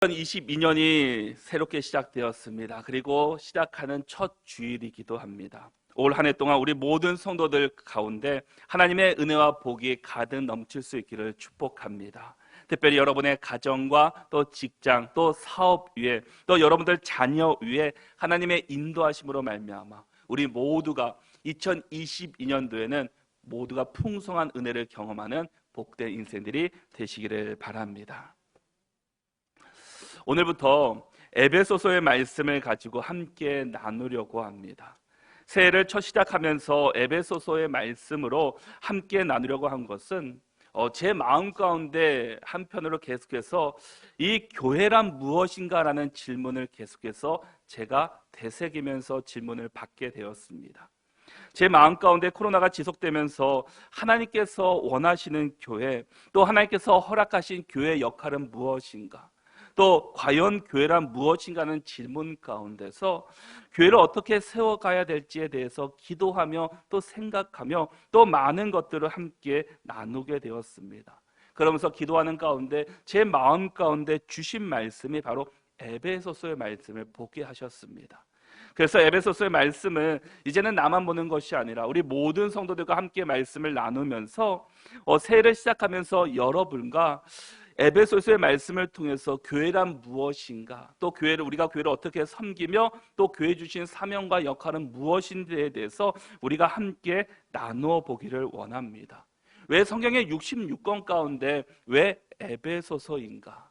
2022년이 새롭게 시작되었습니다. 그리고 시작하는 첫 주일이기도 합니다. 올 한 해 동안 우리 모든 성도들 가운데 하나님의 은혜와 복이 가득 넘칠 수 있기를 축복합니다. 특별히 여러분의 가정과 또 직장, 또 사업 위에, 또 여러분들 자녀 위에 하나님의 인도하심으로 말미암아 우리 모두가 2022년도에는 모두가 풍성한 은혜를 경험하는 복된 인생들이 되시기를 바랍니다. 오늘부터 에베소서의 말씀을 가지고 함께 나누려고 합니다. 새해를 첫 시작하면서 에베소서의 말씀으로 함께 나누려고 한 것은 제 마음 가운데 한편으로 계속해서 이 교회란 무엇인가라는 질문을 계속해서 제가 되새기면서 질문을 받게 되었습니다. 제 마음 가운데 코로나가 지속되면서 하나님께서 원하시는 교회, 또 하나님께서 허락하신 교회의 역할은 무엇인가, 또 과연 교회란 무엇인가 하는 질문 가운데서 교회를 어떻게 세워가야 될지에 대해서 기도하며 또 생각하며 또 많은 것들을 함께 나누게 되었습니다. 그러면서 기도하는 가운데 제 마음 가운데 주신 말씀이 바로 에베소서의 말씀을 보게 하셨습니다. 그래서 에베소서의 말씀은 이제는 나만 보는 것이 아니라 우리 모든 성도들과 함께 말씀을 나누면서 새해를 시작하면서 여러분과 에베소서의 말씀을 통해서 교회란 무엇인가, 또 우리가 교회를 어떻게 섬기며 또 교회 주신 사명과 역할은 무엇인지에 대해서 우리가 함께 나누어 보기를 원합니다. 왜 성경의 66권 가운데 왜 에베소서인가?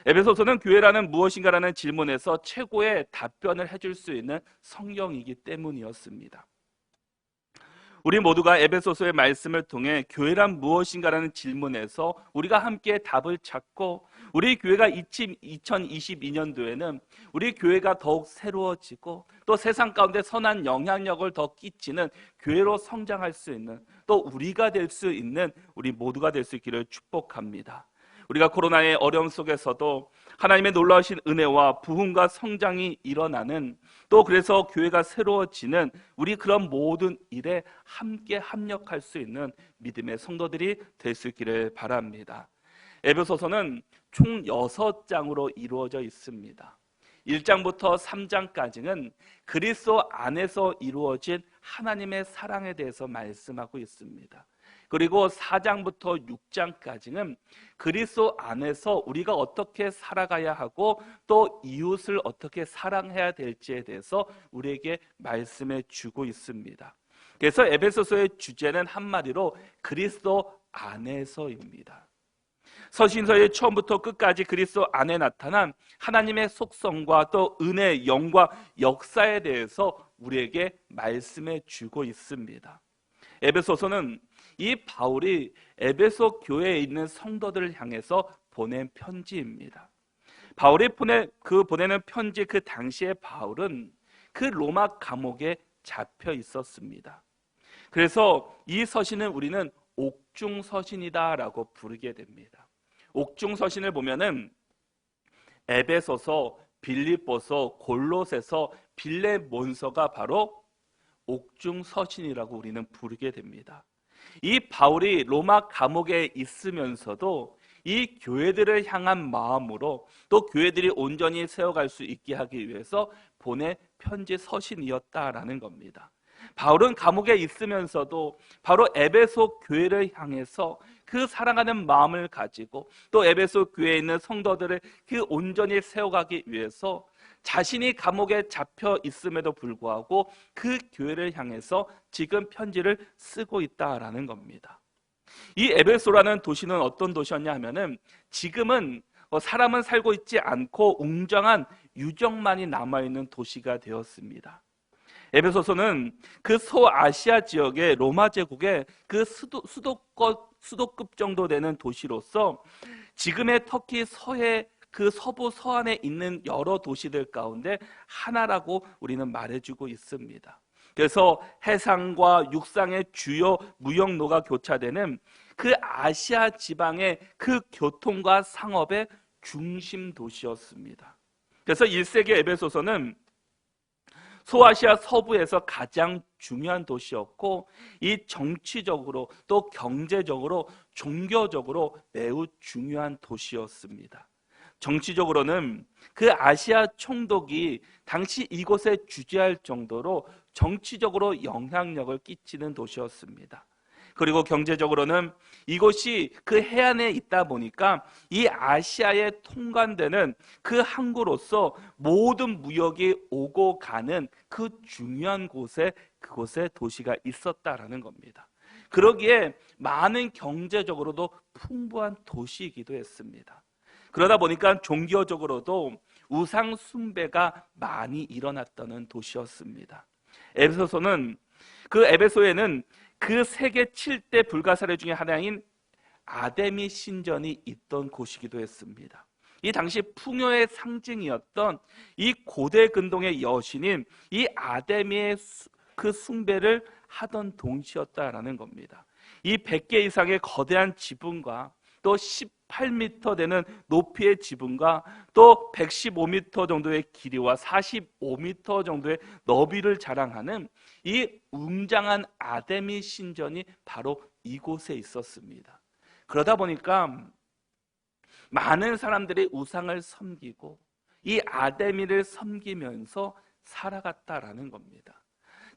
에베소서는 교회라는 무엇인가라는 질문에서 최고의 답변을 해줄 수 있는 성경이기 때문이었습니다. 우리 모두가 에베소서의 말씀을 통해 교회란 무엇인가라는 질문에서 우리가 함께 답을 찾고 우리 교회가 2022년도에는 우리 교회가 더욱 새로워지고 또 세상 가운데 선한 영향력을 더 끼치는 교회로 성장할 수 있는, 또 우리가 될 수 있는 우리 모두가 될 수 있기를 축복합니다. 우리가 코로나의 어려움 속에서도 하나님의 놀라우신 은혜와 부흥과 성장이 일어나는, 또 그래서 교회가 새로워지는 우리 그런 모든 일에 함께 합력할 수 있는 믿음의 성도들이 될 수 있기를 바랍니다. 에베소서는 총 6장으로 이루어져 있습니다. 1장부터 3장까지는 그리스도 안에서 이루어진 하나님의 사랑에 대해서 말씀하고 있습니다. 그리고 4장부터 6장까지는 그리스도 안에서 우리가 어떻게 살아가야 하고 또 이웃을 어떻게 사랑해야 될지에 대해서 우리에게 말씀해 주고 있습니다. 그래서 에베소서의 주제는 한마디로 그리스도 안에서입니다. 서신서의 처음부터 끝까지 그리스도 안에 나타난 하나님의 속성과 또 은혜, 영과 역사에 대해서 우리에게 말씀해 주고 있습니다. 에베소서는 이 바울이 에베소 교회에 있는 성도들을 향해서 보낸 편지입니다. 바울이 보내는 편지, 그 당시에 바울은 그 로마 감옥에 잡혀 있었습니다. 그래서 이 서신을 우리는 옥중서신이다라고 부르게 됩니다. 옥중서신을 보면은 에베소서, 빌립보서, 골로새서, 빌레몬서가 바로 옥중서신이라고 우리는 부르게 됩니다. 이 바울이 로마 감옥에 있으면서도 이 교회들을 향한 마음으로 또 교회들이 온전히 세워갈 수 있게 하기 위해서 보낸 편지 서신이었다라는 겁니다. 바울은 감옥에 있으면서도 바로 에베소 교회를 향해서 그 사랑하는 마음을 가지고 또 에베소 교회에 있는 성도들을 그 온전히 세워가기 위해서 자신이 감옥에 잡혀 있음에도 불구하고 그 교회를 향해서 지금 편지를 쓰고 있다라는 겁니다. 이 에베소라는 도시는 어떤 도시였냐 하면은 지금은 사람은 살고 있지 않고 웅장한 유적만이 남아있는 도시가 되었습니다. 에베소서는 그 소아시아 지역의 로마 제국의 그 수도급 정도 되는 도시로서 지금의 터키 그 서부 서안에 있는 여러 도시들 가운데 하나라고 우리는 말해주고 있습니다. 그래서 해상과 육상의 주요 무역로가 교차되는 그 아시아 지방의 그 교통과 상업의 중심 도시였습니다. 그래서 1세기 에베소서는 소아시아 서부에서 가장 중요한 도시였고, 이 정치적으로 또 경제적으로 종교적으로 매우 중요한 도시였습니다. 정치적으로는 그 아시아 총독이 당시 이곳에 주재할 정도로 정치적으로 영향력을 끼치는 도시였습니다. 그리고 경제적으로는 이곳이 그 해안에 있다 보니까 이 아시아에 통관되는 그 항구로서 모든 무역이 오고 가는 그 중요한 곳에 그곳에 도시가 있었다라는 겁니다. 그러기에 많은 경제적으로도 풍부한 도시이기도 했습니다. 그러다 보니까 종교적으로도 우상 숭배가 많이 일어났다는 도시였습니다. 에베소에는 그 세계 7대 불가사리 중에 하나인 아데미 신전이 있던 곳이기도 했습니다. 이 당시 풍요의 상징이었던 이 고대 근동의 여신인 이 아데미의 그 숭배를 하던 동시였다라는 겁니다. 이 100개 이상의 거대한 지붕과 또 18m 되는 높이의 지붕과 또 115m 정도의 길이와 45m 정도의 너비를 자랑하는 이 웅장한 아데미 신전이 바로 이곳에 있었습니다. 그러다 보니까 많은 사람들이 우상을 섬기고 이 아데미를 섬기면서 살아갔다라는 겁니다.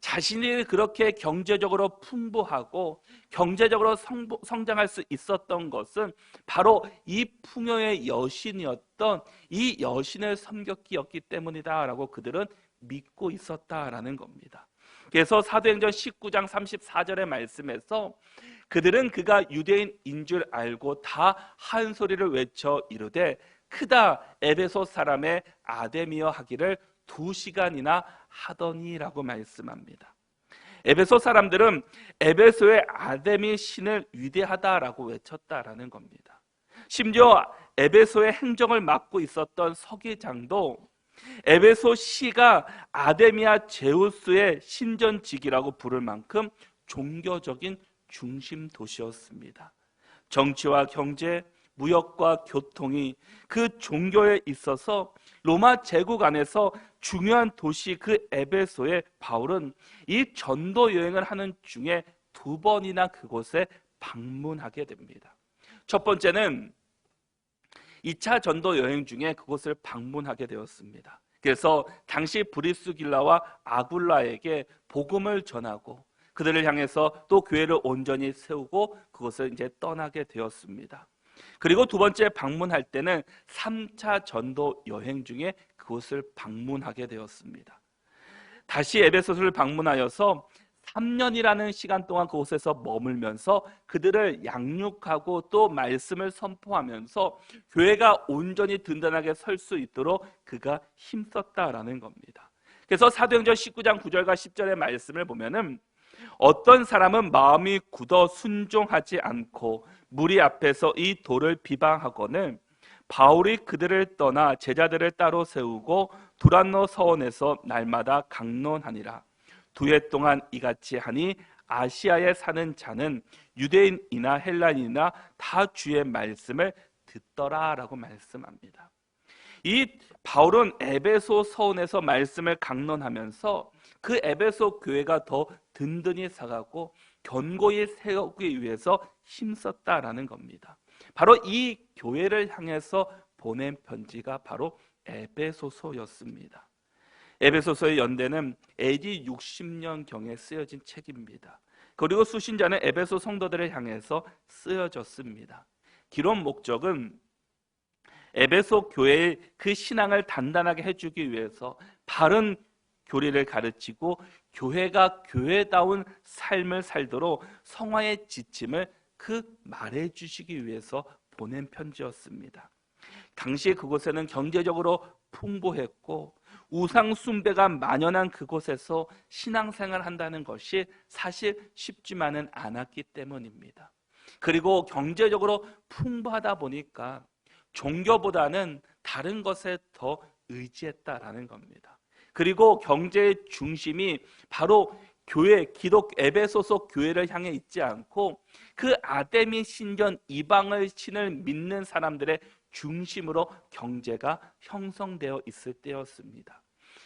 자신이 그렇게 경제적으로 풍부하고 경제적으로 성장할 수 있었던 것은 바로 이 풍요의 여신이었던 이 여신을 섬겼기였기 때문이다라고 그들은 믿고 있었다라는 겁니다. 그래서 사도행전 19장 34절의 말씀에서 그들은 그가 유대인인 줄 알고 다 한 소리를 외쳐 이르되 크다 에베소 사람의 아데미여 하기를 2시간이나 하더니라고 말씀합니다. 에베소 사람들은 에베소의 아데미 신을 위대하다라고 외쳤다라는 겁니다. 심지어 에베소의 행정을 맡고 있었던 서기장도 에베소 시가 아데미아 제우스의 신전직이라고 부를 만큼 종교적인 중심 도시였습니다. 정치와 경제, 무역과 교통이 그 종교에 있어서 로마 제국 안에서 중요한 도시 그 에베소에 바울은 이 전도 여행을 하는 중에 2번이나 그곳에 방문하게 됩니다. 첫 번째는 2차 전도 여행 중에 그곳을 방문하게 되었습니다. 그래서 당시 브리스길라와 아굴라에게 복음을 전하고 그들을 향해서 또 교회를 온전히 세우고 그곳을 이제 떠나게 되었습니다. 그리고 2번째 방문할 때는 3차 전도 여행 중에 그곳을 방문하게 되었습니다. 다시 에베소를 방문하여서 3년이라는 시간 동안 그곳에서 머물면서 그들을 양육하고 또 말씀을 선포하면서 교회가 온전히 든든하게 설 수 있도록 그가 힘썼다라는 겁니다. 그래서 사도행전 19장 9절과 10절의 말씀을 보면은 어떤 사람은 마음이 굳어 순종하지 않고 무리 앞에서 이 돌을 비방하거늘 바울이 그들을 떠나 제자들을 따로 세우고 두란노 서원에서 날마다 강론하니라. 2해 동안 이같이 하니 아시아에 사는 자는 유대인이나 헬라인이나 다 주의 말씀을 듣더라라고 말씀합니다. 이 바울은 에베소 서원에서 말씀을 강론하면서 그 에베소 교회가 더 든든히 서가고 견고히 세우기 위해서 힘썼다라는 겁니다. 바로 이 교회를 향해서 보낸 편지가 바로 에베소서였습니다. 에베소서의 연대는 AD 60년경에 쓰여진 책입니다. 그리고 수신자는 에베소 성도들을 향해서 쓰여졌습니다. 기록 목적은 에베소 교회의 그 신앙을 단단하게 해주기 위해서 바른 교리를 가르치고 교회가 교회다운 삶을 살도록 성화의 지침을 말해주시기 위해서 보낸 편지였습니다. 당시 그곳에는 경제적으로 풍부했고 우상 숭배가 만연한 그곳에서 신앙생활을 한다는 것이 사실 쉽지만은 않았기 때문입니다. 그리고 경제적으로 풍부하다 보니까 종교보다는 다른 것에 더 의지했다라는 겁니다. 그리고 경제의 중심이 바로 교회, 기독 에베소서 교회를 향해 있지 않고 그 아데미 신전 이방의 신을 믿는 사람들의 중심으로 경제가 형성되어 있을 때였습니다.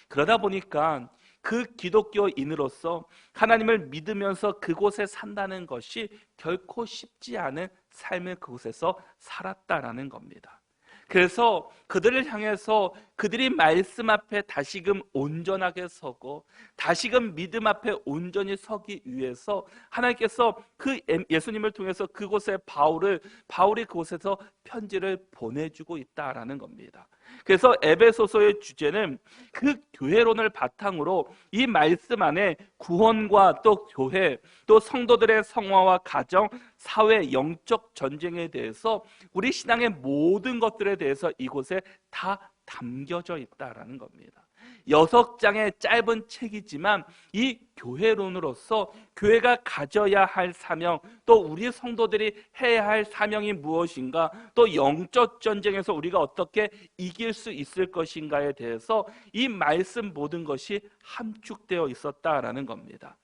그러다 보니까 그 기독교인으로서 하나님을 믿으면서 그곳에 산다는 것이 결코 쉽지 않은 삶을 그곳에서 살았다라는 겁니다. 그래서 그들을 향해서 그들이 말씀 앞에 다시금 온전하게 서고 다시금 믿음 앞에 온전히 서기 위해서 하나님께서 그 예수님을 통해서 그곳에 바울이 그곳에서 편지를 보내주고 있다라는 겁니다. 그래서 에베소서의 주제는 그 교회론을 바탕으로 이 말씀 안에 구원과 또 교회, 또 성도들의 성화와 가정, 사회, 영적 전쟁에 대해서 우리 신앙의 모든 것들에 대해서 이곳에 다 담겨져 있다라는 겁니다. 6장의 짧은 책이지만 이 교회론으로서 교회가 가져야 할 사명, 또 우리 성도들이 해야 할 사명이 무엇인가, 또 영적 전쟁에서 우리가 어떻게 이길 수 있을 것인가에 대해서 이 말씀 모든 것이 함축되어 있었다라는 겁니다.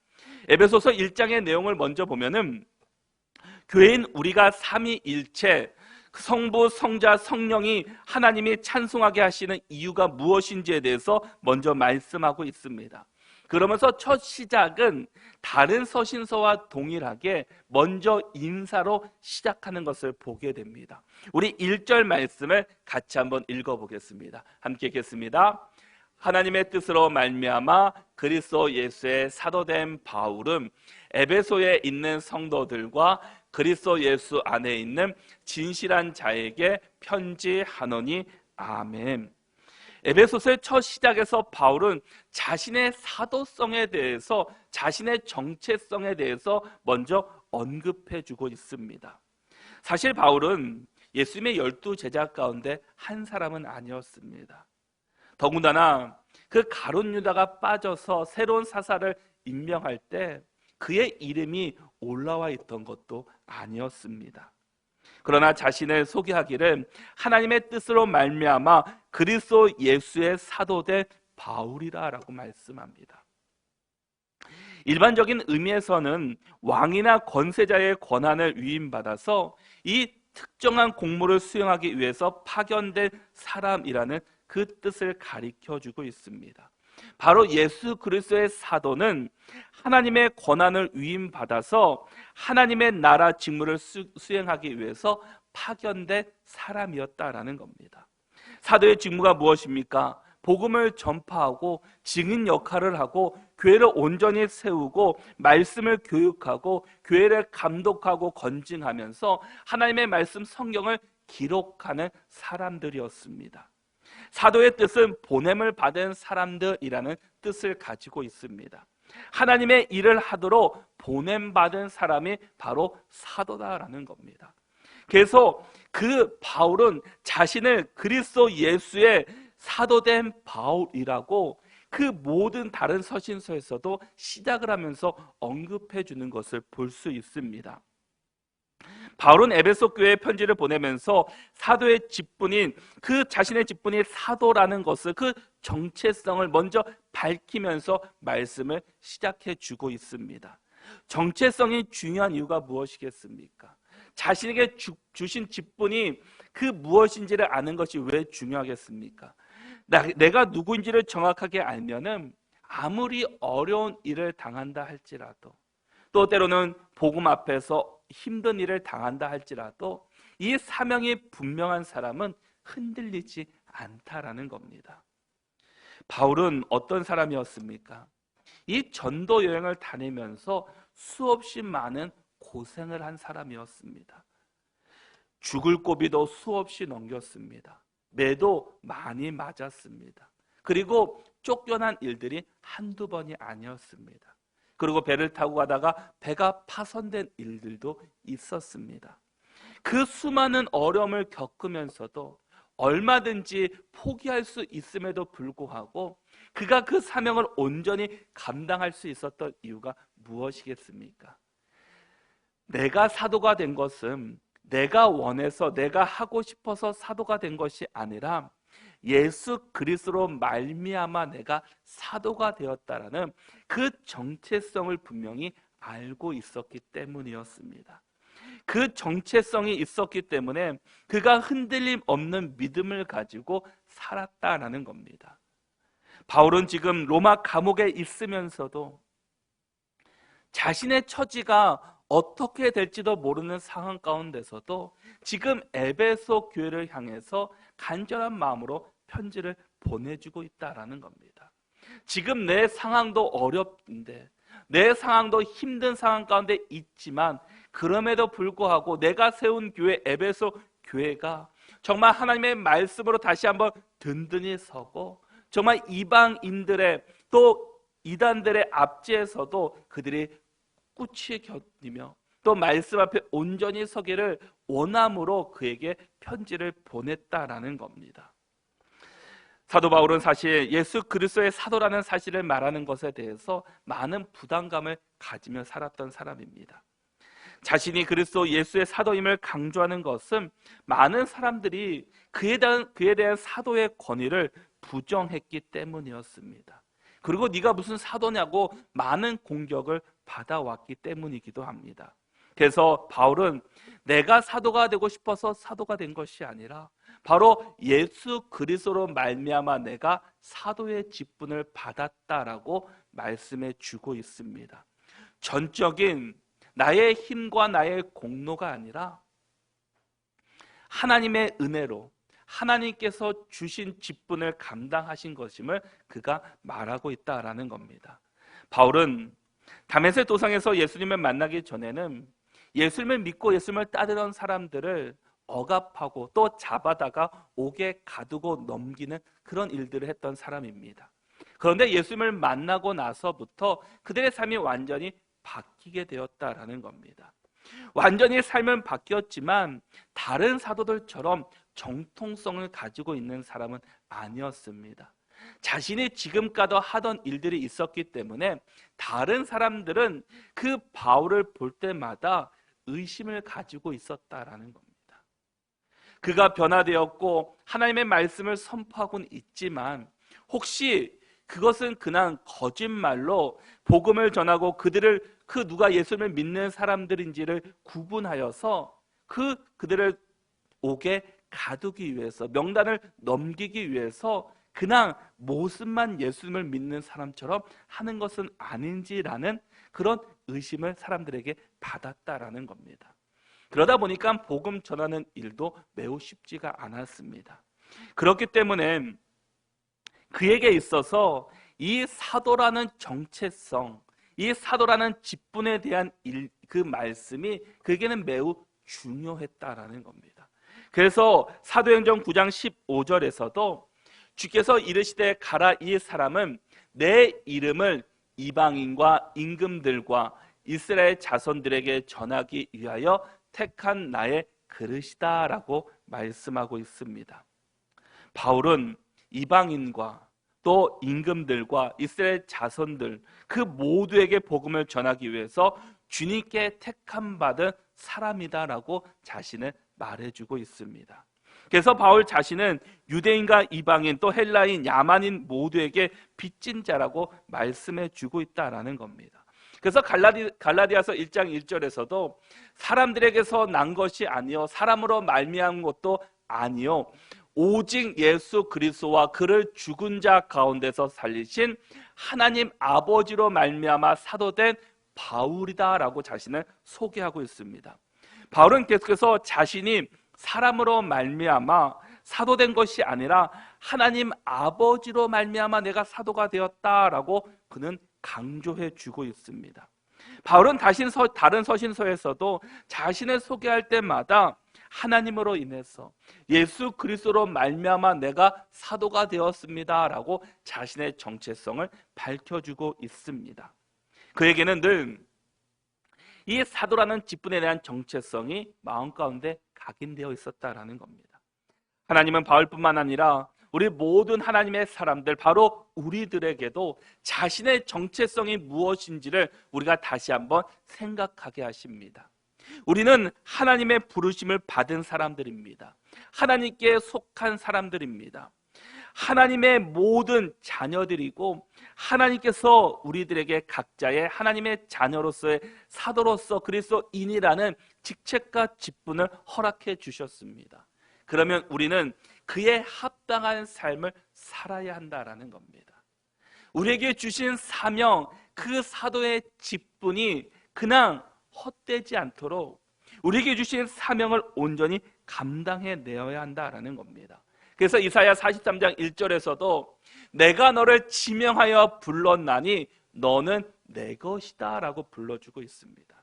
에베소서 1장의 내용을 먼저 보면은 교회인 우리가 삼위일체 성부, 성자, 성령이 하나님이 찬송하게 하시는 이유가 무엇인지에 대해서 먼저 말씀하고 있습니다. 그러면서 첫 시작은 다른 서신서와 동일하게 먼저 인사로 시작하는 것을 보게 됩니다. 우리 1절 말씀을 같이 한번 읽어보겠습니다. 함께 읽겠습니다. 하나님의 뜻으로 말미암아 그리스도 예수의 사도된 바울은 에베소에 있는 성도들과 그리스도 예수 안에 있는 진실한 자에게 편지하노니 아멘. 에베소서의 첫 시작에서 바울은 자신의 사도성에 대해서, 자신의 정체성에 대해서 먼저 언급해 주고 있습니다. 사실 바울은 예수님의 12 제자 가운데 한 사람은 아니었습니다. 더군다나 그 가룟 유다가 빠져서 새로운 사사를 임명할 때 그의 이름이 올라와 있던 것도 아니었습니다. 그러나 자신을 소개하기를 하나님의 뜻으로 말미암아 그리스도 예수의 사도된 바울이라고 말씀합니다. 일반적인 의미에서는 왕이나 권세자의 권한을 위임받아서 이 특정한 공무를 수행하기 위해서 파견된 사람이라는 그 뜻을 가리켜주고 있습니다. 바로 예수 그리스도의 사도는 하나님의 권한을 위임받아서 하나님의 나라 직무를 수행하기 위해서 파견된 사람이었다라는 겁니다. 사도의 직무가 무엇입니까? 복음을 전파하고 증인 역할을 하고 교회를 온전히 세우고 말씀을 교육하고 교회를 감독하고 건증하면서 하나님의 말씀 성경을 기록하는 사람들이었습니다. 사도의 뜻은 보냄을 받은 사람들이라는 뜻을 가지고 있습니다. 하나님의 일을 하도록 보냄받은 사람이 바로 사도다라는 겁니다. 그래서 그 바울은 자신을 그리스도 예수의 사도된 바울이라고 그 모든 다른 서신서에서도 시작을 하면서 언급해 주는 것을 볼 수 있습니다. 바울은 에베소 교회에 편지를 보내면서 사도의 직분인 그 자신의 직분이 사도라는 것을, 그 정체성을 먼저 밝히면서 말씀을 시작해 주고 있습니다. 정체성이 중요한 이유가 무엇이겠습니까? 자신에게 주신 직분이 그 무엇인지를 아는 것이 왜 중요하겠습니까? 내가 누구인지를 정확하게 알면은 아무리 어려운 일을 당한다 할지라도, 또 때로는 복음 앞에서 힘든 일을 당한다 할지라도 이 사명이 분명한 사람은 흔들리지 않다라는 겁니다. 바울은 어떤 사람이었습니까? 이 전도 여행을 다니면서 수없이 많은 고생을 한 사람이었습니다. 죽을 고비도 수없이 넘겼습니다. 매도 많이 맞았습니다. 그리고 쫓겨난 일들이 한두 번이 아니었습니다. 그리고 배를 타고 가다가 배가 파손된 일들도 있었습니다. 그 수많은 어려움을 겪으면서도 얼마든지 포기할 수 있음에도 불구하고 그가 그 사명을 온전히 감당할 수 있었던 이유가 무엇이겠습니까? 내가 사도가 된 것은 내가 원해서, 내가 하고 싶어서 사도가 된 것이 아니라 예수 그리스도로 말미암아 내가 사도가 되었다라는 그 정체성을 분명히 알고 있었기 때문이었습니다. 그 정체성이 있었기 때문에 그가 흔들림 없는 믿음을 가지고 살았다라는 겁니다. 바울은 지금 로마 감옥에 있으면서도 자신의 처지가 어떻게 될지도 모르는 상황 가운데서도 지금 에베소 교회를 향해서 간절한 마음으로 편지를 보내주고 있다라는 겁니다. 지금 내 상황도 어렵는데, 내 상황도 힘든 상황 가운데 있지만, 그럼에도 불구하고 내가 세운 교회 에베소 교회가 정말 하나님의 말씀으로 다시 한번 든든히 서고, 정말 이방인들의 또 이단들의 압제에서도 그들이 꿋이 견디며 또 말씀 앞에 온전히 서기를 원함으로 그에게 편지를 보냈다라는 겁니다. 사도 바울은 사실 예수 그리스도의 사도라는 사실을 말하는 것에 대해서 많은 부담감을 가지며 살았던 사람입니다. 자신이 그리스도 예수의 사도임을 강조하는 것은 많은 사람들이 그에 대한 사도의 권위를 부정했기 때문이었습니다. 그리고 네가 무슨 사도냐고 많은 공격을 받아왔기 때문이기도 합니다. 그래서 바울은 내가 사도가 되고 싶어서 사도가 된 것이 아니라 바로 예수 그리스도로 말미암아 내가 사도의 직분을 받았다라고 말씀해 주고 있습니다. 전적인 나의 힘과 나의 공로가 아니라 하나님의 은혜로 하나님께서 주신 직분을 감당하신 것임을 그가 말하고 있다라는 겁니다. 바울은 다메섹 도상에서 예수님을 만나기 전에는 예수님을 믿고 예수님을 따르던 사람들을 억압하고 또 잡아다가 옥에 가두고 넘기는 그런 일들을 했던 사람입니다. 그런데 예수님을 만나고 나서부터 그들의 삶이 완전히 바뀌게 되었다라는 겁니다. 완전히 삶은 바뀌었지만 다른 사도들처럼 정통성을 가지고 있는 사람은 아니었습니다. 자신이 지금까지 하던 일들이 있었기 때문에 다른 사람들은 그 바울을 볼 때마다 의심을 가지고 있었다라는 겁니다. 그가 변화되었고 하나님의 말씀을 선포하고는 있지만 혹시 그것은 그냥 거짓말로 복음을 전하고 그 누가 예수님을 믿는 사람들인지를 구분하여서 그들을 옥에 가두기 위해서, 명단을 넘기기 위해서 그냥 모습만 예수님을 믿는 사람처럼 하는 것은 아닌지라는 그런 의심을 사람들에게 받았다라는 겁니다. 그러다 보니까 복음 전하는 일도 매우 쉽지가 않았습니다. 그렇기 때문에 그에게 있어서 이 사도라는 정체성, 이 사도라는 직분에 대한 그 말씀이 그에게는 매우 중요했다라는 겁니다. 그래서 사도행전 9장 15절에서도 주께서 이르시되 가라, 이 사람은 내 이름을 이방인과 임금들과 이스라엘 자손들에게 전하기 위하여 택한 나의 그릇이다 라고 말씀하고 있습니다. 바울은 이방인과 또 임금들과 이스라엘 자손들 그 모두에게 복음을 전하기 위해서 주님께 택함 받은 사람이다라고 자신을 말해주고 있습니다. 그래서 바울 자신은 유대인과 이방인 또 헬라인, 야만인 모두에게 빚진 자라고 말씀해 주고 있다라는 겁니다. 그래서 갈라디아서 1장 1절에서도 사람들에게서 난 것이 아니요 사람으로 말미암은 것도 아니요 오직 예수 그리스도와 그를 죽은 자 가운데서 살리신 하나님 아버지로 말미암아 사도된 바울이다라고 자신을 소개하고 있습니다. 바울은 계속해서 자신이 사람으로 말미암아 사도된 것이 아니라 하나님 아버지로 말미암아 내가 사도가 되었다라고 그는 강조해 주고 있습니다. 바울은 다른 서신서에서도 자신을 소개할 때마다 하나님으로 인해서 예수 그리스도로 말미암아 내가 사도가 되었습니다라고 자신의 정체성을 밝혀주고 있습니다. 그에게는 늘 이 사도라는 직분에 대한 정체성이 마음 가운데 각인되어 있었다라는 겁니다. 하나님은 바울뿐만 아니라 우리 모든 하나님의 사람들, 바로 우리들에게도 자신의 정체성이 무엇인지를 우리가 다시 한번 생각하게 하십니다. 우리는 하나님의 부르심을 받은 사람들입니다. 하나님께 속한 사람들입니다. 하나님의 모든 자녀들이고 하나님께서 우리들에게 각자의 하나님의 자녀로서의 사도로서 그리스도인이라는 직책과 직분을 허락해 주셨습니다. 그러면 우리는 그에 합당한 삶을 살아야 한다라는 겁니다. 우리에게 주신 사명, 그 사도의 직분이 그냥 헛되지 않도록 우리에게 주신 사명을 온전히 감당해 내어야 한다라는 겁니다. 그래서 이사야 43장 1절에서도 내가 너를 지명하여 불렀나니 너는 내 것이다 라고 불러주고 있습니다.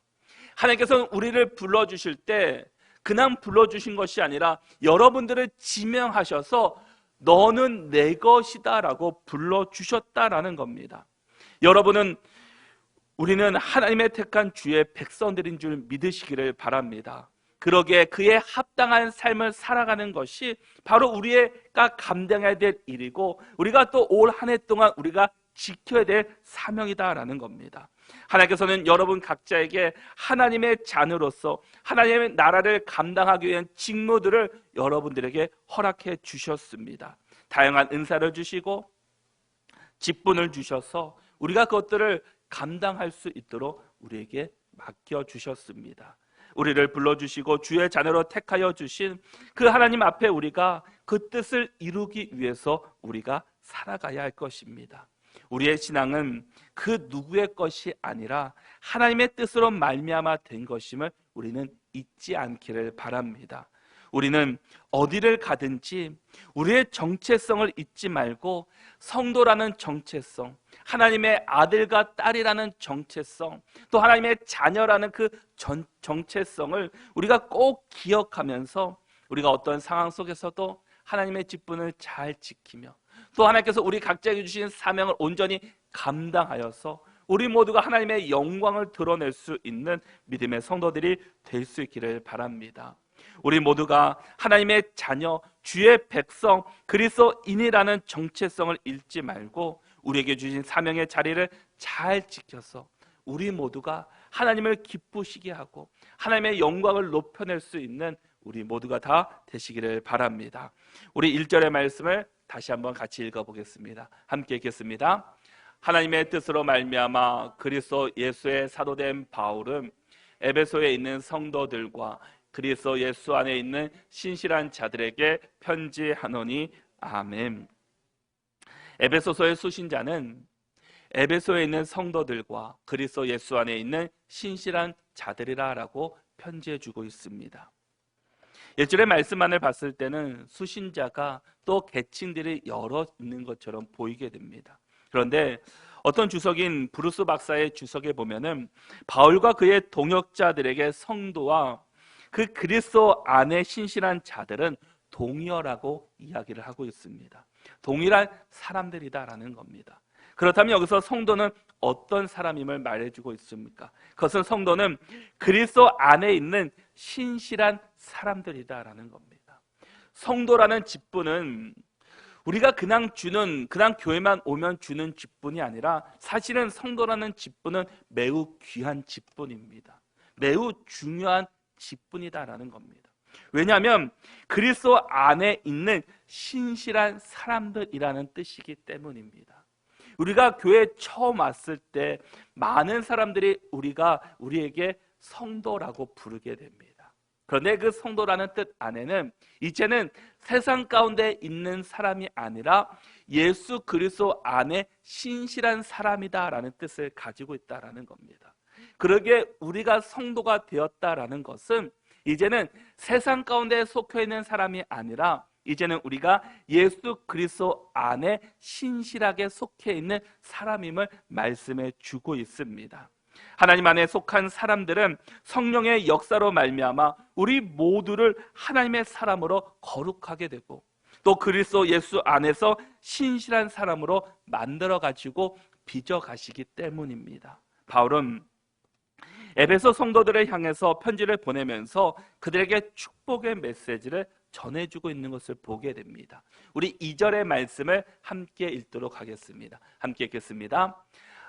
하나님께서는 우리를 불러주실 때 그냥 불러주신 것이 아니라 여러분들을 지명하셔서 너는 내 것이다 라고 불러주셨다라는 겁니다. 우리는 하나님의 택한 주의 백성들인 줄 믿으시기를 바랍니다. 그러기에 그에 합당한 삶을 살아가는 것이 바로 우리가 감당해야 될 일이고 우리가 또 올 한 해 동안 우리가 지켜야 될 사명이다라는 겁니다. 하나님께서는 여러분 각자에게 하나님의 자녀로서 하나님의 나라를 감당하기 위한 직무들을 여러분들에게 허락해 주셨습니다. 다양한 은사를 주시고 직분을 주셔서 우리가 그것들을 감당할 수 있도록 우리에게 맡겨주셨습니다. 우리를 불러주시고 주의 자녀로 택하여 주신 그 하나님 앞에 우리가 그 뜻을 이루기 위해서 우리가 살아가야 할 것입니다. 우리의 신앙은 그 누구의 것이 아니라 하나님의 뜻으로 말미암아 된 것임을 우리는 잊지 않기를 바랍니다. 우리는 어디를 가든지 우리의 정체성을 잊지 말고 성도라는 정체성, 하나님의 아들과 딸이라는 정체성, 또 하나님의 자녀라는 그 정체성을 우리가 꼭 기억하면서 우리가 어떤 상황 속에서도 하나님의 직분을 잘 지키며 또 하나님께서 우리 각자에게 주신 사명을 온전히 감당하여서 우리 모두가 하나님의 영광을 드러낼 수 있는 믿음의 성도들이 될 수 있기를 바랍니다. 우리 모두가 하나님의 자녀, 주의 백성, 그리스도인이라는 정체성을 잃지 말고 우리에게 주신 사명의 자리를 잘 지켜서 우리 모두가 하나님을 기쁘시게 하고 하나님의 영광을 높여낼 수 있는 우리 모두가 다 되시기를 바랍니다. 우리 1절의 말씀을 다시 한번 같이 읽어보겠습니다. 함께 읽겠습니다. 하나님의 뜻으로 말미암아 그리스도 예수의 사도된 바울은 에베소에 있는 성도들과 그리스도 예수 안에 있는 신실한 자들에게 편지하노니 아멘. 에베소서의 수신자는 에베소에 있는 성도들과 그리스도 예수 안에 있는 신실한 자들이라고 편지해주고 있습니다. 1절의 말씀만을 봤을 때는 수신자가 또 계층들이 여러 있는 것처럼 보이게 됩니다. 그런데 어떤 주석인 브루스 박사의 주석에 보면은 바울과 그의 동역자들에게 성도와 그 그리스도 안에 신실한 자들은 동일하고 이야기를 하고 있습니다. 동일한 사람들이다라는 겁니다. 그렇다면 여기서 성도는 어떤 사람임을 말해주고 있습니까? 그것은 성도는 그리스도 안에 있는 신실한 사람들이다라는 겁니다. 성도라는 직분은 우리가 그냥 교회만 오면 주는 직분이 아니라 사실은 성도라는 직분은 매우 귀한 직분입니다. 매우 중요한 직분이다라는 겁니다. 왜냐하면 그리스도 안에 있는 신실한 사람들이라는 뜻이기 때문입니다. 우리가 교회에 처음 왔을 때 많은 사람들이 우리에게 성도라고 부르게 됩니다. 그런데 그 성도라는 뜻 안에는 이제는 세상 가운데 있는 사람이 아니라 예수 그리스도 안에 신실한 사람이다라는 뜻을 가지고 있다라는 겁니다. 그러기에 우리가 성도가 되었다라는 것은 이제는 세상 가운데 속해 있는 사람이 아니라 이제는 우리가 예수 그리스도 안에 신실하게 속해 있는 사람임을 말씀해 주고 있습니다. 하나님 안에 속한 사람들은 성령의 역사로 말미암아 우리 모두를 하나님의 사람으로 거룩하게 되고 또 그리스도 예수 안에서 신실한 사람으로 만들어 가지고 빚어 가시기 때문입니다. 바울은 에베소 성도들을 향해서 편지를 보내면서 그들에게 축복의 메시지를 전해주고 있는 것을 보게 됩니다. 우리 2절의 말씀을 함께 읽도록 하겠습니다. 함께 읽겠습니다.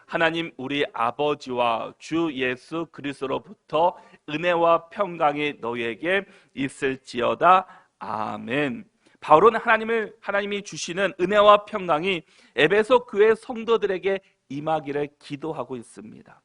하나님 우리 아버지와 주 예수 그리스도로부터 은혜와 평강이 너희에게 있을지어다. 아멘. 바울은 하나님이 주시는 은혜와 평강이 에베소 교회 성도들에게 임하기를 기도하고 있습니다.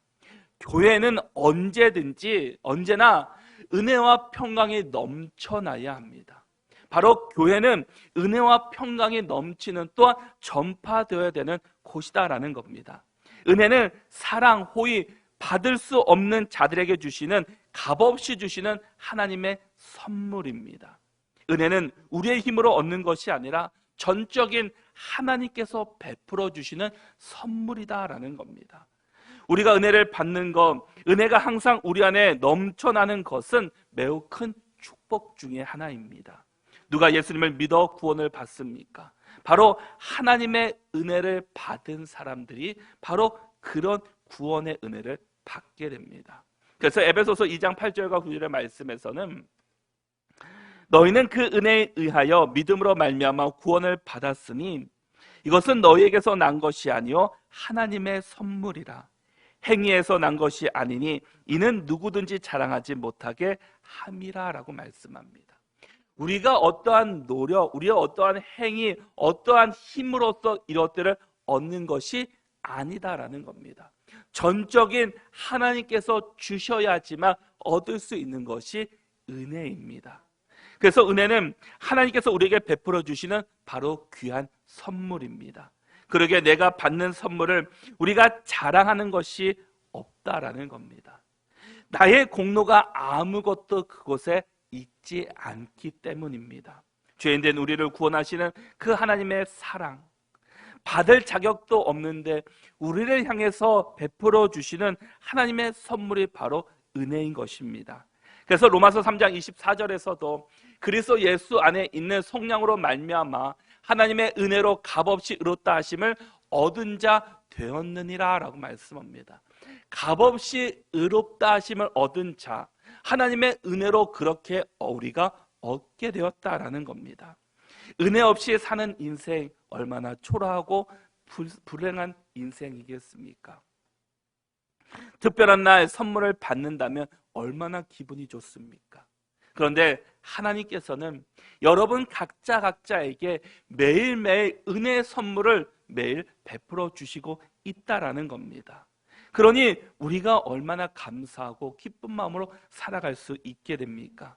교회는 언제나 은혜와 평강이 넘쳐나야 합니다. 바로 교회는 은혜와 평강이 넘치는 또한 전파되어야 되는 곳이다라는 겁니다. 은혜는 사랑, 호의, 받을 수 없는 자들에게 주시는 값없이 주시는 하나님의 선물입니다. 은혜는 우리의 힘으로 얻는 것이 아니라 전적인 하나님께서 베풀어 주시는 선물이다라는 겁니다. 우리가 은혜를 받는 것, 은혜가 항상 우리 안에 넘쳐나는 것은 매우 큰 축복 중에 하나입니다. 누가 예수님을 믿어 구원을 받습니까? 바로 하나님의 은혜를 받은 사람들이 바로 그런 구원의 은혜를 받게 됩니다. 그래서 에베소서 2장 8절과 9절의 말씀에서는 너희는 그 은혜에 의하여 믿음으로 말미암아 구원을 받았으니 이것은 너희에게서 난 것이 아니요 하나님의 선물이라. 행위에서 난 것이 아니니 이는 누구든지 자랑하지 못하게 함이라라고 말씀합니다. 우리가 어떠한 노력, 우리의 어떠한 행위, 어떠한 힘으로써 이것들을 얻는 것이 아니다라는 겁니다. 전적인 하나님께서 주셔야지만 얻을 수 있는 것이 은혜입니다. 그래서 은혜는 하나님께서 우리에게 베풀어 주시는 바로 귀한 선물입니다. 그러기에 내가 받는 선물을 우리가 자랑하는 것이 없다라는 겁니다. 나의 공로가 아무것도 그곳에 있지 않기 때문입니다. 죄인된 우리를 구원하시는 그 하나님의 사랑, 받을 자격도 없는데 우리를 향해서 베풀어 주시는 하나님의 선물이 바로 은혜인 것입니다. 그래서 로마서 3장 24절에서도 그리스도 예수 안에 있는 성령으로 말미암아 하나님의 은혜로 값없이 의롭다 하심을 얻은 자 되었느니라 라고 말씀합니다. 값없이 의롭다 하심을 얻은 자, 하나님의 은혜로 그렇게 우리가 얻게 되었다라는 겁니다. 은혜 없이 사는 인생 얼마나 초라하고 불행한 인생이겠습니까? 특별한 날 선물을 받는다면 얼마나 기분이 좋습니까? 그런데 하나님께서는 여러분 각자에게 매일매일 은혜의 선물을 매일 베풀어 주시고 있다라는 겁니다. 그러니 우리가 얼마나 감사하고 기쁜 마음으로 살아갈 수 있게 됩니까?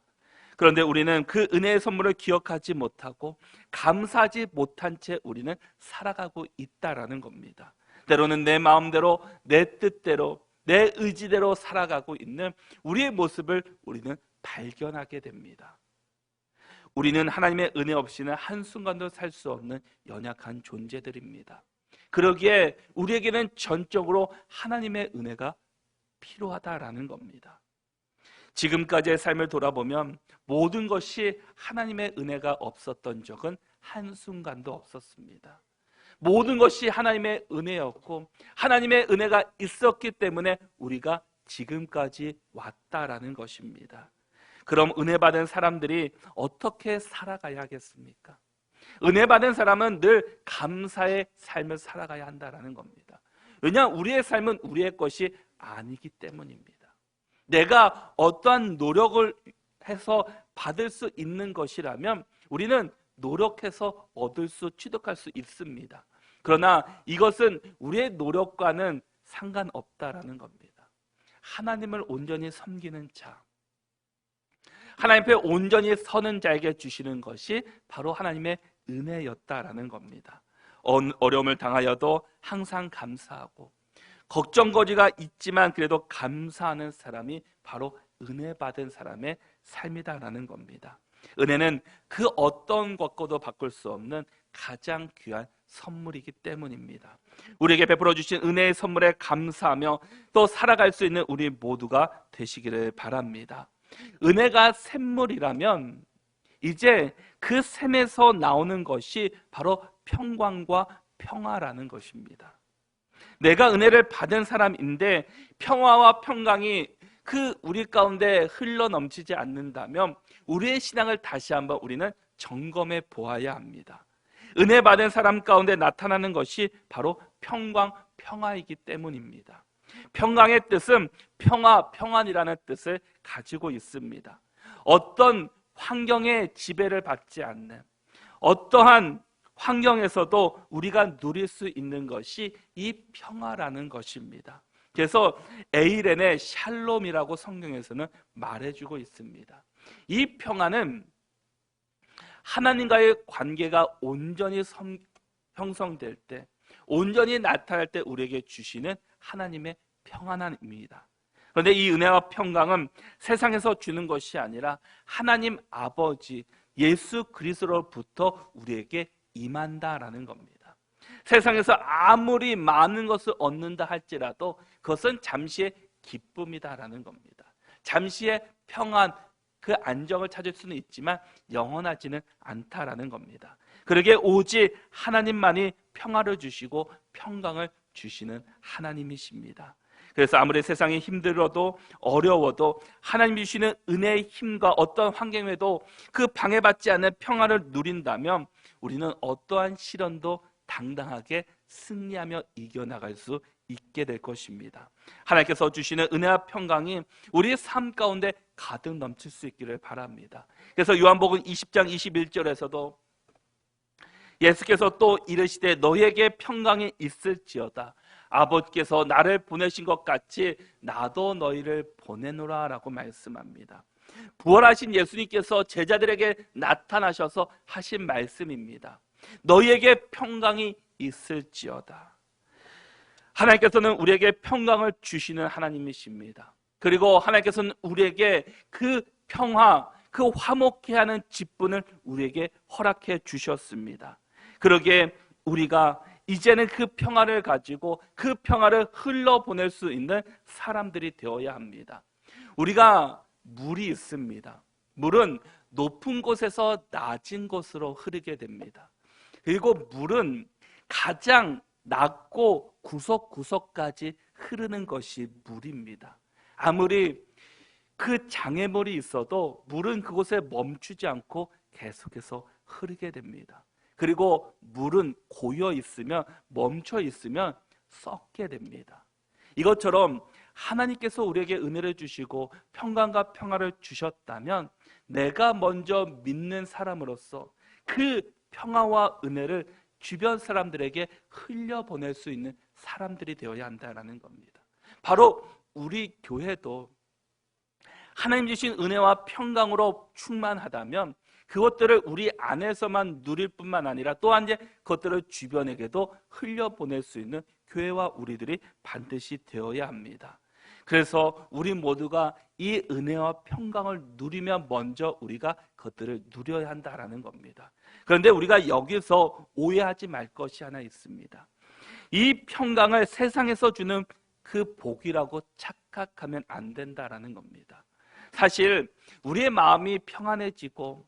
그런데 우리는 그 은혜의 선물을 기억하지 못하고 감사하지 못한 채 우리는 살아가고 있다라는 겁니다. 때로는 내 마음대로, 내 뜻대로, 내 의지대로 살아가고 있는 우리의 모습을 우리는 발견하게 됩니다. 우리는 하나님의 은혜 없이는 한순간도 살 수 없는 연약한 존재들입니다. 그러기에 우리에게는 전적으로 하나님의 은혜가 필요하다라는 겁니다. 지금까지의 삶을 돌아보면 모든 것이 하나님의 은혜가 없었던 적은 한순간도 없었습니다. 모든 것이 하나님의 은혜였고 하나님의 은혜가 있었기 때문에 우리가 지금까지 왔다라는 것입니다. 그럼 은혜 받은 사람들이 어떻게 살아가야 하겠습니까? 은혜 받은 사람은 늘 감사의 삶을 살아가야 한다라는 겁니다. 왜냐하면 우리의 삶은 우리의 것이 아니기 때문입니다. 내가 어떠한 노력을 해서 받을 수 있는 것이라면 우리는 노력해서 얻을 수, 취득할 수 있습니다. 그러나 이것은 우리의 노력과는 상관없다라는 겁니다. 하나님을 온전히 섬기는 자, 하나님 앞에 온전히 서는 자에게 주시는 것이 바로 하나님의 은혜였다라는 겁니다. 어려움을 당하여도 항상 감사하고 걱정거리가 있지만 그래도 감사하는 사람이 바로 은혜 받은 사람의 삶이다라는 겁니다. 은혜는 그 어떤 것과도 바꿀 수 없는 가장 귀한 선물이기 때문입니다. 우리에게 베풀어 주신 은혜의 선물에 감사하며 또 살아갈 수 있는 우리 모두가 되시기를 바랍니다. 은혜가 샘물이라면 이제 그 샘에서 나오는 것이 바로 평강과 평화라는 것입니다. 내가 은혜를 받은 사람인데 평화와 평강이 우리 가운데 흘러 넘치지 않는다면 우리의 신앙을 다시 한번 우리는 점검해 보아야 합니다. 은혜 받은 사람 가운데 나타나는 것이 바로 평강, 평화이기 때문입니다. 평강의 뜻은 평화, 평안이라는 뜻을 가지고 있습니다. 어떤 환경의 지배를 받지 않는, 어떠한 환경에서도 우리가 누릴 수 있는 것이 이 평화라는 것입니다. 그래서 에이렌의 샬롬이라고 성경에서는 말해주고 있습니다. 이 평화는 하나님과의 관계가 온전히 형성될 때, 온전히 나타날 때 우리에게 주시는 하나님의 평안함입니다. 그런데 이 은혜와 평강은 세상에서 주는 것이 아니라 하나님 아버지, 예수 그리스도로부터 우리에게 임한다라는 겁니다. 세상에서 아무리 많은 것을 얻는다 할지라도 그것은 잠시의 기쁨이다라는 겁니다. 잠시의 평안, 그 안정을 찾을 수는 있지만 영원하지는 않다라는 겁니다. 그러기에 오직 하나님만이 평화를 주시고 평강을 주시는 하나님이십니다. 그래서 아무리 세상이 힘들어도 어려워도 하나님 주시는 은혜의 힘과 어떤 환경에도 그 방해받지 않는 평화를 누린다면 우리는 어떠한 시련도 당당하게 승리하며 이겨나갈 수 있게 될 것입니다. 하나님께서 주시는 은혜와 평강이 우리의 삶 가운데 가득 넘칠 수 있기를 바랍니다. 그래서 요한복음 20장 21절에서도 예수께서 또 이르시되 너희에게 평강이 있을지어다. 아버지께서 나를 보내신 것 같이 나도 너희를 보내노라 라고 말씀합니다. 부활하신 예수님께서 제자들에게 나타나셔서 하신 말씀입니다. 너희에게 평강이 있을지어다. 하나님께서는 우리에게 평강을 주시는 하나님이십니다. 그리고 하나님께서는 우리에게 그 평화, 그 화목해 하는 직분을 우리에게 허락해 주셨습니다. 그러기에 우리가 이제는 그 평화를 가지고 그 평화를 흘러보낼 수 있는 사람들이 되어야 합니다. 우리가 물이 있습니다. 물은 높은 곳에서 낮은 곳으로 흐르게 됩니다. 그리고 물은 가장 낮고 구석구석까지 흐르는 것이 물입니다. 아무리 그 장애물이 있어도 물은 그곳에 멈추지 않고 계속해서 흐르게 됩니다. 그리고 물은 고여 있으면, 멈춰 있으면 썩게 됩니다. 이것처럼 하나님께서 우리에게 은혜를 주시고 평강과 평화를 주셨다면 내가 먼저 믿는 사람으로서 그 평화와 은혜를 주변 사람들에게 흘려보낼 수 있는 사람들이 되어야 한다는 겁니다. 바로 우리 교회도 하나님 주신 은혜와 평강으로 충만하다면 그것들을 우리 안에서만 누릴 뿐만 아니라 또한 이제 그것들을 주변에게도 흘려보낼 수 있는 교회와 우리들이 반드시 되어야 합니다. 그래서 우리 모두가 이 은혜와 평강을 누리면 먼저 우리가 그것들을 누려야 한다는 겁니다. 그런데 우리가 여기서 오해하지 말 것이 하나 있습니다. 이 평강을 세상에서 주는 그 복이라고 착각하면 안 된다는 겁니다. 사실 우리의 마음이 평안해지고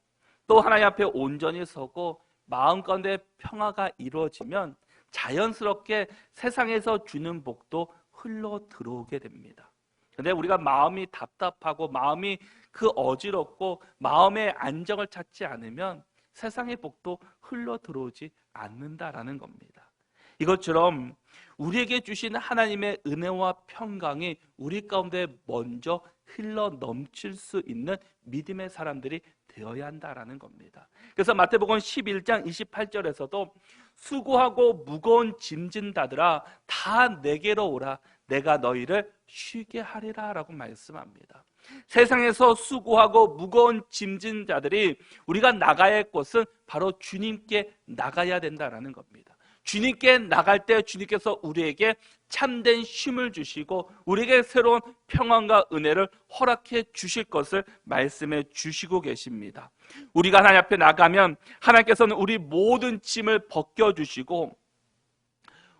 또 하나님 앞에 온전히 서고 마음 가운데 평화가 이루어지면 자연스럽게 세상에서 주는 복도 흘러 들어오게 됩니다. 그런데 우리가 마음이 답답하고 마음이 그 어지럽고 마음의 안정을 찾지 않으면 세상의 복도 흘러 들어오지 않는다라는 겁니다. 이것처럼 우리에게 주신 하나님의 은혜와 평강이 우리 가운데 먼저 흘러 넘칠 수 있는 믿음의 사람들이 되어야 한다라는 겁니다. 그래서 마태복음 11장 28절에서도 수고하고 무거운 짐진 자들아 다 내게로 오라 내가 너희를 쉬게 하리라 라고 말씀합니다. 세상에서 수고하고 무거운 짐진 자들이 우리가 나가야 할 곳은 바로 주님께 나가야 된다라는 겁니다. 주님께 나갈 때 주님께서 우리에게 참된 쉼을 주시고 우리에게 새로운 평안과 은혜를 허락해 주실 것을 말씀해 주시고 계십니다. 우리가 하나님 앞에 나가면 하나님께서는 우리 모든 짐을 벗겨주시고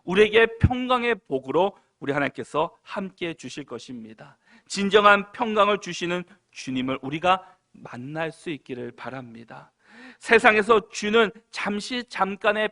우리에게 평강의 복으로 우리 하나님께서 함께해 주실 것입니다. 진정한 평강을 주시는 주님을 우리가 만날 수 있기를 바랍니다. 세상에서 주는 잠깐의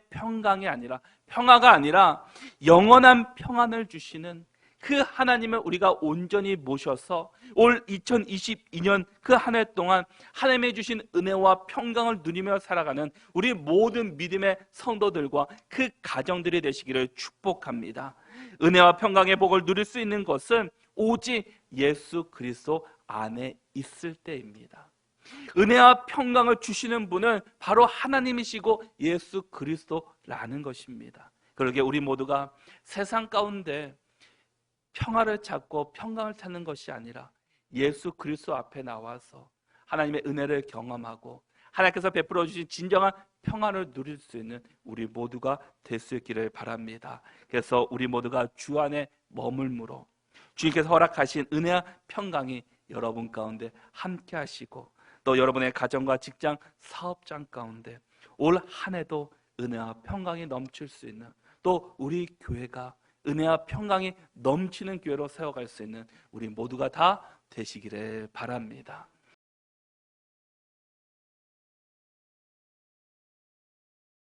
평화가 아니라 영원한 평안을 주시는 그 하나님을 우리가 온전히 모셔서 올 2022년 그 한 해 동안 하나님이 주신 은혜와 평강을 누리며 살아가는 우리 모든 믿음의 성도들과 그 가정들이 되시기를 축복합니다. 은혜와 평강의 복을 누릴 수 있는 것은 오직 예수 그리스도 안에 있을 때입니다. 은혜와 평강을 주시는 분은 바로 하나님이시고 예수 그리스도라는 것입니다. 그러기에 우리 모두가 세상 가운데 평화를 찾고 평강을 찾는 것이 아니라 예수 그리스도 앞에 나와서 하나님의 은혜를 경험하고 하나님께서 베풀어 주신 진정한 평안을 누릴 수 있는 우리 모두가 될 수 있기를 바랍니다. 그래서 우리 모두가 주 안에 머물므로 주님께서 허락하신 은혜와 평강이 여러분 가운데 함께 하시고 또 여러분의 가정과 직장, 사업장 가운데 올 한 해도 은혜와 평강이 넘칠 수 있는, 또 우리 교회가 은혜와 평강이 넘치는 교회로 세워갈 수 있는 우리 모두가 다 되시기를 바랍니다.